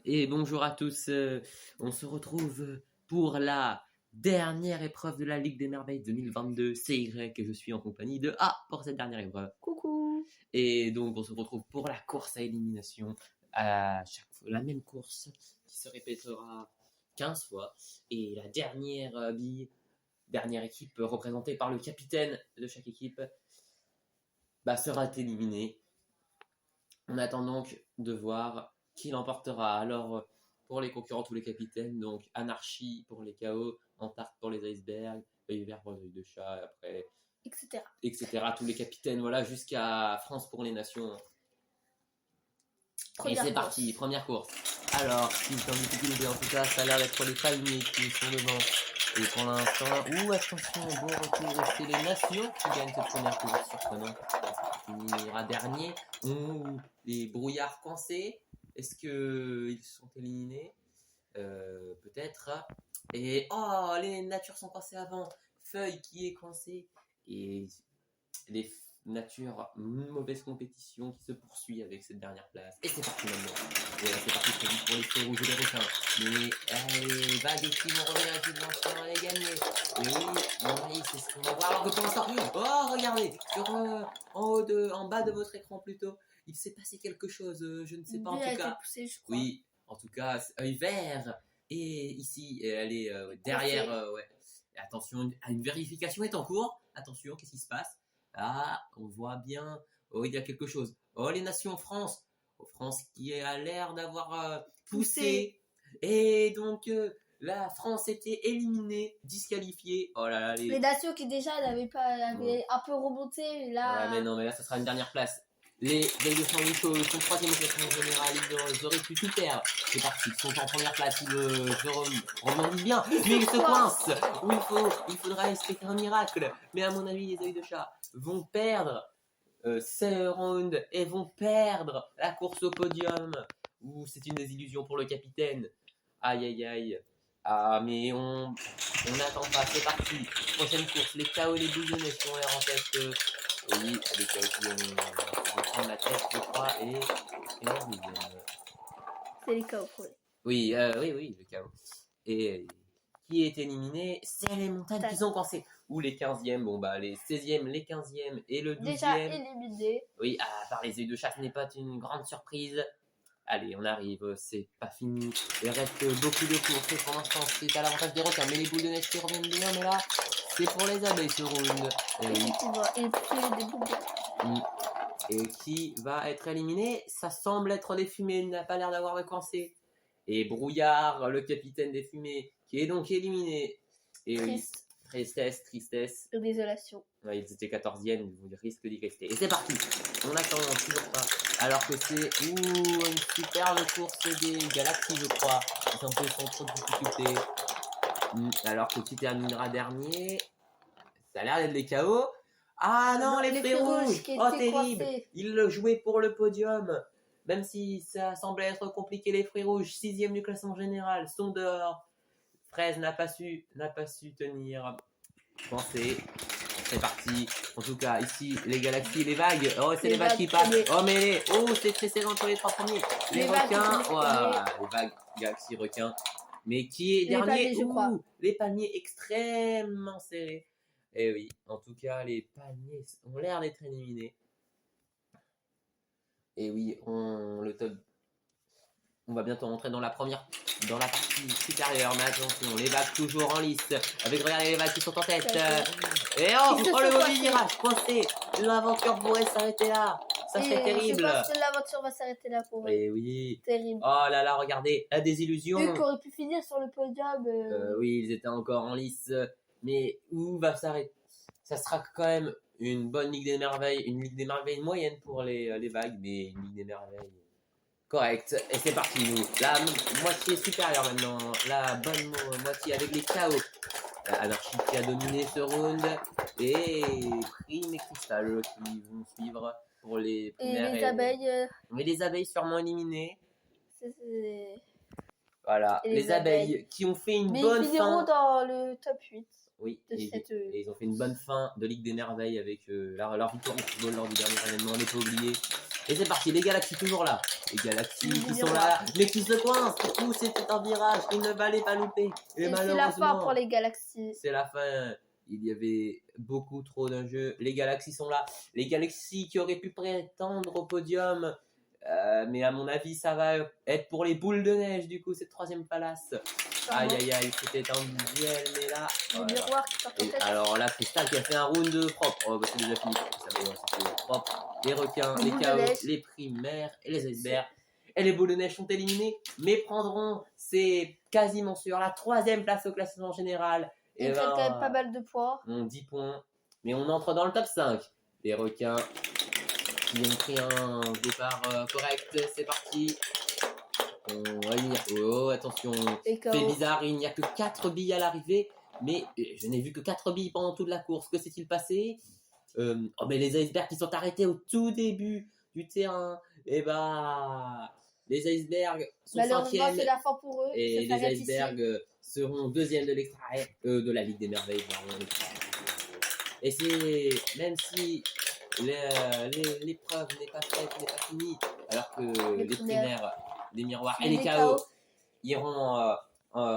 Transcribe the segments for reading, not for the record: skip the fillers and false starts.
Et bonjour à tous, on se retrouve pour la dernière épreuve de la Ligue des Merveilles 2022. C'est Y et je suis en compagnie de A pour cette dernière épreuve. Coucou. Et donc on se retrouve pour la course à élimination, à chaque fois, la même course qui se répétera 15 fois. Et la dernière dernière équipe représentée par le capitaine de chaque équipe sera éliminée. On attend donc de voir qui l'emportera. Alors, pour les concurrents, tous les capitaines, donc Anarchie pour les chaos, Antarte pour les icebergs, Œil vert pour les œils de chat, après, etc. Tous les capitaines, voilà, jusqu'à France pour les nations. Et c'est parti, première course. Alors, si c'est en difficulté, en tout cas, ça a l'air d'être les palmiers qui sont devant. Et pour l'instant, attention, bon retour, c'est les nations qui gagnent cette première course, surprenant. Finira dernier. Les brouillards coincés. Est-ce qu'ils sont éliminés? Peut-être. Et les natures sont coincées avant. Feuille qui est coincée. Et les natures, mauvaise compétition qui se poursuit avec cette dernière place. Et c'est parti maintenant. Et c'est parti très vite pour les feux rouges et les requins. Mais les vagues qui vont revenir avec les blanchins et gagner. Oui, c'est ce qu'on va voir. Alors que pour l'instant, regardez, en bas de votre écran plutôt, il s'est passé quelque chose. Je ne sais pas en tout cas. Poussée, je crois. Oui, en tout cas, œil vert. Et ici, elle est derrière. Et attention, une vérification est en cours. Attention, qu'est-ce qui se passe? On voit bien. Il y a quelque chose. Les nations France. France qui a l'air d'avoir poussé. Et donc, la France était éliminée, disqualifiée. Oh là là, les nations qui déjà avaient un peu remonté. Là... Ouais, mais là, ça sera une dernière place. Les Veilles de Saint-Michel sont troisième au classement général. Ils auraient pu tout perdre. C'est parti. Ils sont en première place. Ils rebondissent bien. Mais ils se coincent. Il faudra espérer un miracle. Mais à mon avis, les œils de chat vont perdre ce round et vont perdre la course au podium. C'est une désillusion pour le capitaine. Aïe, aïe, aïe. Mais on n'attend pas. C'est parti. Prochaine course. Les chaos et les bouillonnets sont en tête. Oui, les chaos qui vont prendre la tête, je crois, et la bouillonne. C'est les chaos, oui. Oui, le chaos. Et qui est éliminé? C'est les montagnes qui sont coincées. Ou les 15e, les 16e, les 15e et le 12e. Déjà éliminé. Oui, par les œils de chat, ce n'est pas une grande surprise. Allez, on arrive, c'est pas fini. Il reste beaucoup de courses. Et pour l'instant, c'est à l'avantage des requins. Mais les boules de neige qui reviennent bien, mais là, c'est pour les abeilles ce round. Et qui va être éliminé? Ça semble être les fumées, il n'a pas l'air d'avoir de coincé. Et Brouillard, le capitaine des fumées, qui est donc éliminé. Et tristesse. Désolation. Ouais, ils étaient 14e, ils risquent d'y rester. Et c'est parti. On attend toujours pas. Alors que c'est une superbe course des galaxies, je crois. Ils sont sans trop de difficultés. Alors que qui terminera dernier? Ça a l'air d'être les KO. Non, les feux rouges. Terrible. Ils le jouaient pour le podium. Même si ça semblait être compliqué, les fruits rouges, 6e du classement général, sont dehors. Fraise n'a pas su tenir. Pensez. C'est parti. En tout cas, ici, les galaxies, les vagues. C'est les vagues qui passent. C'est très serré entre les trois premiers. Les requins. Les vagues, galaxies, requins. Mais qui est dernier? Les palmiers extrêmement serrés. Et oui, en tout cas, les palmiers ont l'air d'être éliminés. Et oui, le top. On va bientôt rentrer dans la partie supérieure. Mais attention, les vagues toujours en lice. Regardez les vagues qui sont en tête. Et le mauvais virage coincé. L'aventure pourrait s'arrêter là. Ça serait terrible. Je pense que l'aventure va s'arrêter là pour eux. Et oui. Terrible. Oh là là, regardez, la désillusion. Eux qui auraient pu finir sur le podium. Oui, ils étaient encore en lice. Mais où va s'arrêter? Ça sera quand même une bonne Ligue des Merveilles. Une Ligue des Merveilles moyenne pour les vagues, mais une Ligue des Merveilles correcte. Et c'est parti, nous. La moitié supérieure maintenant. La bonne moitié avec les chaos. Anarchie qui a dominé ce round. Et Prime et Cristal qui vont suivre pour les premières. Et les abeilles. Mais les abeilles sûrement éliminées. C'est... Voilà, les abeilles qui ont fait une bonne fin. Mais ils finiront dans le top 8. Oui, et ils ont fait une bonne fin de Ligue des Merveilles avec leur victoire au football lors du dernier événement, on n'est pas oublié. Et c'est parti, les galaxies toujours là. Les galaxies qui sont Miroir. là, mais qui se coincent. Tout c'était un virage, il ne fallait pas louper. Et C'est la fin malheureusement, pour les galaxies. c'est la fin. Il y avait beaucoup trop d'enjeux. Les galaxies sont là. Les galaxies qui auraient pu prétendre au podium. Mais à mon avis, ça va être pour les boules de neige, du coup, cette troisième place. Aïe, aïe, aïe, c'était un duel, mais là... Le voilà. miroir qui part en Et tête. alors là, Crystal qui a fait un round de propre. Oh, bah, c'est déjà fini. Ça va, c'était propre. Les requins, Les les boules de chaos, neige. les primaires et les icebergs. Et les boules de neige sont éliminés, mais prendront, c'est quasiment sûr, la troisième place au classement général. Ils prennent quand même pas mal de points. On 10 points, mais on entre dans le top 5. Les requins qui ont pris un départ correct, c'est parti. On va venir. Oh, attention, Les c'est chaos. bizarre, il n'y a que 4 billes à l'arrivée, mais je n'ai vu que 4 billes pendant toute la course. Que s'est-il passé? Oh, mais les icebergs qui sont arrêtés au tout début du terrain, et bah, les icebergs sont Malheureusement, 5e c'est la fin pour eux. et Ça les s'arrête ici. icebergs seront 2e de l'extra de la Ligue des Merveilles. Et c'est même si l'épreuve n'est pas faite, n'est pas finie, alors que Les les primaires. primaires, les miroirs et Les les chaos. chaos iront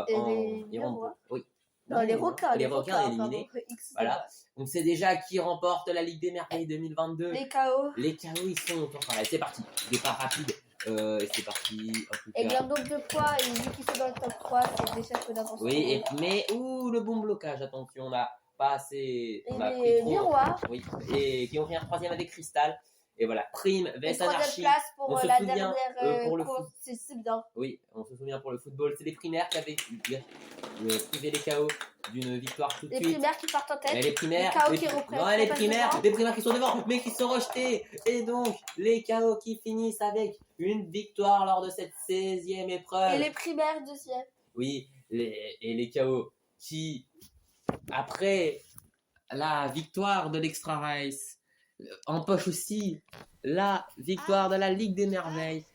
Et les iront miroirs. oui. Non, les requins. Les requins éliminés. pardon. X, Voilà. On sait déjà qui remporte la Ligue des Merveilles 2022. Les chaos. Les chaos, ils sont au tour pareil. C'est parti. Départ rapide. Et c'est parti. En tout Avec cas. un nombre de points, et vu qu'ils sont dans le top 3, c'est déjà peu d'avance. Oui, mais le bon blocage. Attention, on a pas assez. Et On a les pris trop. miroirs. Oui. Et qui ont pris un troisième avec Cristal. Et voilà. Prime, Et vs troisième Anarchie. place pour On se la souvient, dernière pour le course. C'est bien. Oui, on se souvient pour le football. C'est les primaires qui avaient privé les chaos d'une victoire tout de Les suite. primaires qui partent en tête. Mais les primaires, Les chaos qui reprennent. non, les primaires qui sont devant, mais qui sont rejetés. Et donc, les chaos qui finissent avec une victoire lors de cette 16e épreuve. Et les primaires deuxième. Oui, et les chaos qui, après la victoire de l'Extra Race, empochent aussi la victoire de la Ligue des Merveilles.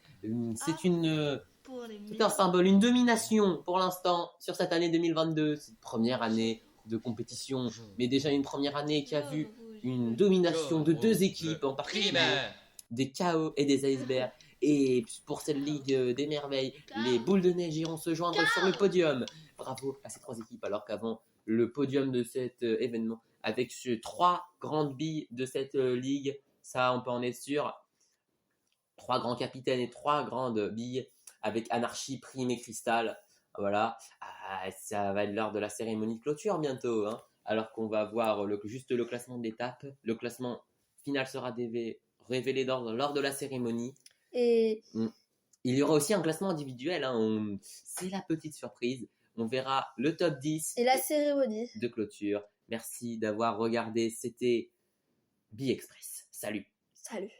C'est un symbole, une domination pour l'instant sur cette année 2022, cette première année de compétition, mais déjà une première année qui a vu une domination de 2 équipes en particulier, des chaos et des icebergs. Et pour cette Ligue des Merveilles, les boules de neige iront se joindre sur le podium. Bravo à ces 3 équipes, alors qu'avant le podium de cet événement, avec 3 grandes billes de cette ligue, ça on peut en être sûr, 3 grands capitaines et 3 grandes billes, avec Anarchie, Prime et Cristal. Voilà, ça va être l'heure de la cérémonie de clôture bientôt, hein, alors qu'on va voir juste le classement d'étape. Le classement final sera révélé lors de la cérémonie. Et il y aura aussi un classement individuel, hein, c'est la petite surprise. On verra le top 10 et la cérémonie de clôture. Merci d'avoir regardé, c'était Bi-Express. Salut. Salut.